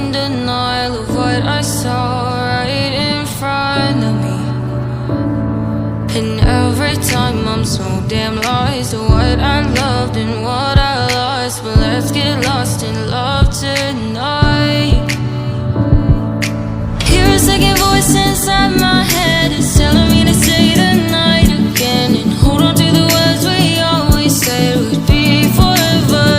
in denial of what I saw right in front of me. And every time I'm so damn lost to what I loved and what I lost. But let's get lost in love tonight. Hear a second voice inside my head, it's telling me to say tonight again, and hold on to the words we always said would be forever,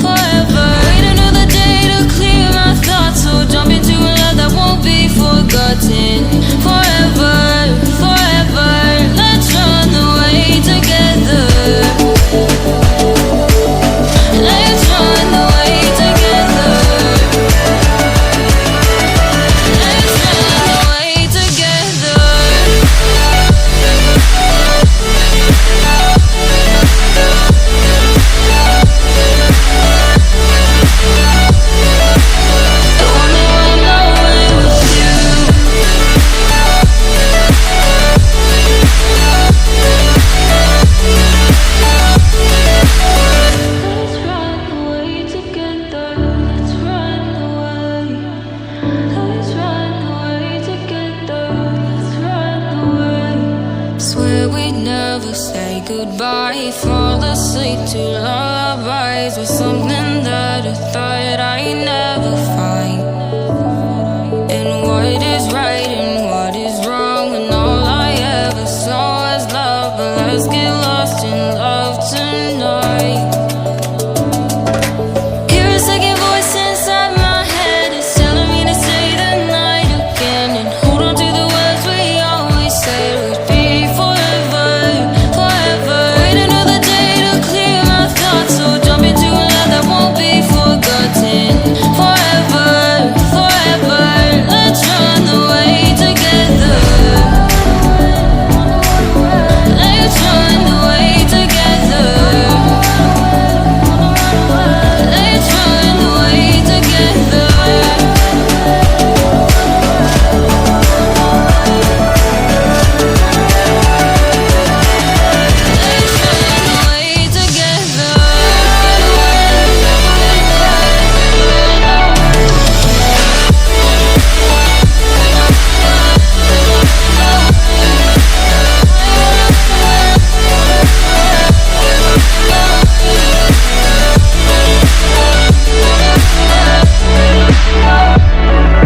forever. Wait another day to clear my thoughts, so jump into a love that won't be forgotten. Forever, forever, let's run away together. Let's run away together. Let's run away together. You want me run away with you. Let's run away together. Let's run away. Let's run away together. Let's run away. Swear we'd never say goodbye. Fall asleep to lullabies with something